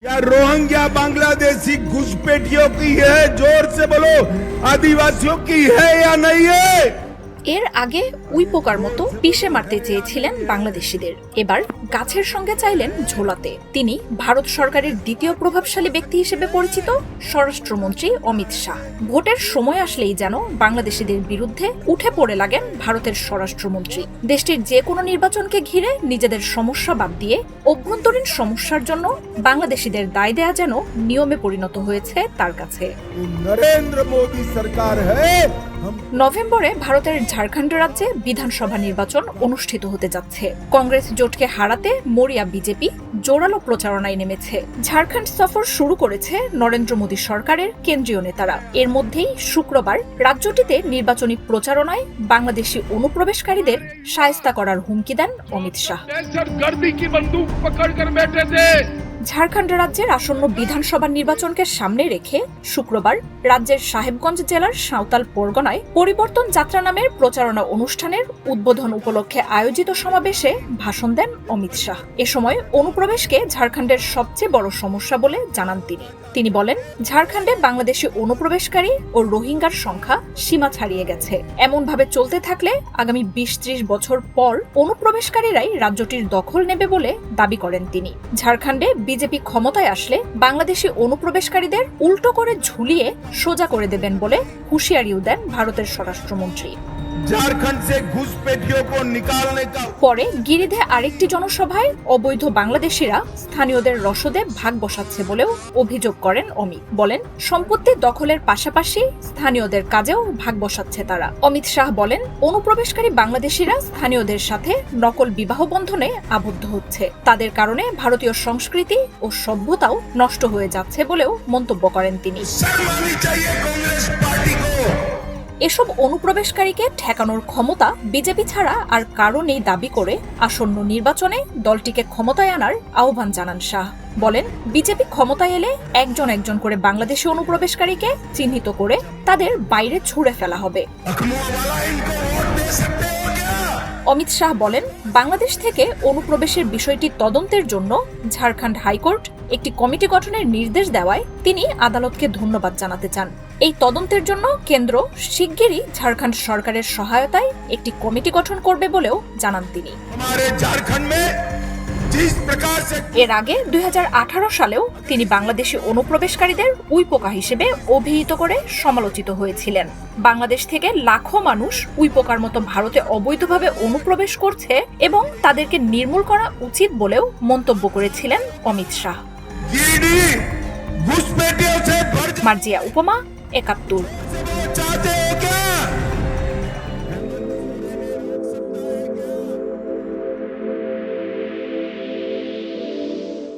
या रोहिंग्या बांग्लादेशी घुसपैठियों की है, जोर से बोलो, आदिवासियों की है या नहीं है? এর আগে উই পোকার মতো পিষে মারতে চেয়েছিলেন বাংলাদেশিদের, এবার গাছের সঙ্গে চাইলেন ঝোলাতে। তিনি ভারত সরকারের দ্বিতীয় প্রভাবশালী ব্যক্তি হিসেবে পরিচিত স্বরাষ্ট্রমন্ত্রী অমিত শাহ। ভোটের সময় আসলেই যেন বাংলাদেশিদের বিরুদ্ধে উঠে পড়ে লাগেন ভারতের স্বরাষ্ট্রমন্ত্রী। দেশটির যে কোনো নির্বাচনকে ঘিরে নিজেদের সমস্যা বাদ দিয়ে অভ্যন্তরীণ সমস্যার জন্য বাংলাদেশিদের দায় দেয়া যেন নিয়মে পরিণত হয়েছে তার কাছে। नरेंद्र मोदी सरकार है। নভেম্বরে ভারতের ঝাড়খণ্ড রাজ্যে বিধানসভা নির্বাচন অনুষ্ঠিত হতে যাচ্ছে। কংগ্রেস জোটকে হারাতে মরিয়া বিজেপি জোরালো প্রচারণায় নেমেছে। ঝাড়খণ্ড সফর শুরু করেছে নরেন্দ্র মোদী সরকারের কেন্দ্রীয় নেতারা। এর মধ্যেই শুক্রবার রাজ্যটিতে নির্বাচনী প্রচারণায় বাংলাদেশি অনুপ্রবেশকারীদের শায়েস্তা করার হুমকি দেন অমিত শাহ। ঝাড়খণ্ড রাজ্যের আসন্ন বিধানসভা নির্বাচনকে সামনে রেখে শুক্রবার রাজ্যের সাহেবগঞ্জ জেলার সাঁওতাল পরগনায় পরিবর্তন যাত্রা নামের প্রচারণা অনুষ্ঠানের উদ্বোধন উপলক্ষে আয়োজিত সমাবেশে ভাষণ দেন অমিত শাহ। এ সময় অনুপ্রবেশকে ঝাড়খণ্ডের সবচেয়ে বড় সমস্যা বলে জানান তিনি বলেন, ঝাড়খণ্ডে বাংলাদেশি অনুপ্রবেশকারী ও রোহিঙ্গার সংখ্যা সীমা ছাড়িয়ে গেছে। এমনভাবে চলতে থাকলে আগামী ২০-৩০ বছর পর অনুপ্রবেশকারীরাই রাজ্যটির দখল নেবে বলে দাবি করেন তিনি। ঝাড়খণ্ডে বিজেপি ক্ষমতায় আসলে বাংলাদেশি অনুপ্রবেশকারীদের উল্টো করে ঝুলিয়ে সোজা করে দেবেন বলে হুঁশিয়ারিও দেন ভারতের স্বরাষ্ট্রমন্ত্রী। झारखंड से घुसपैठियों को निकालने का পরে গিরিধে আরেকটি জনসভায় অবৈধ বাংলাদেশিরা স্থানীয়দের রসদে ভাগ বসাচ্ছে বলেও অভিযোগ করেন অমিত। বলেন, সম্পত্তি দখলের পাশাপাশি স্থানীয়দের কাজেও ভাগ বসাচ্ছে তারা। অমিত শাহ বলেন, অনুপ্রবেশকারী বাংলাদেশিরা স্থানীয়দের সাথে নকল বিবাহ বন্ধনে আবদ্ধ হচ্ছে। তাদের কারণে ভারতীয় সংস্কৃতি ও সভ্যতাও নষ্ট হয়ে যাচ্ছে বলেও মন্তব্য করেন তিনি। शर्म आनी चाहिए कांग्रेस पार्टी को। এসব অনুপ্রবেশকারীকে ঠেকানোর ক্ষমতা বিজেপি ছাড়া আর কারো নেই দাবি করে আসন্ন নির্বাচনে দলটিকে ক্ষমতায় আনার আহ্বান জানান শাহ। বলেন, বিজেপি ক্ষমতায় এলে একজন একজন করে বাংলাদেশি অনুপ্রবেশকারীকে চিহ্নিত করে তাদের বাইরে ছুড়ে ফেলা হবে। अखमुआ इनको वोट दे सकते हो क्या? অমিত শাহ বলেন, বাংলাদেশ থেকে অনুপ্রবেশের বিষয়টি তদন্তের জন্য ঝাড়খণ্ড হাইকোর্ট একটি কমিটি গঠনের নির্দেশ দেওয়ায় তিনি আদালতকে ধন্যবাদ জানাতে চান। এই তদন্তের জন্য কেন্দ্র শিগগিরই ঝাড়খণ্ড সরকারের সহায়তায় একটি কমিটি গঠন করবে বলেও জানান তিনি। हमारे झारखंड में जिस प्रकार से এর আগে ২০১৮ সালেও তিনি বাংলাদেশি অনুপ্রবেশকারীদের উইপোকা হিসেবে অভিহিত করে সমালোচিত হয়েছিলেন। বাংলাদেশ থেকে লাখো মানুষ উইপোকার মতো ভারতে অবৈধভাবে অনুপ্রবেশ করছে এবং তাদেরকে নির্মূল করা উচিত বলেও মন্তব্য করেছিলেন অমিত শাহ। गिरिडीह घुसपैठियों से भर মার্জিয়া উপমা, ৭১। चाहते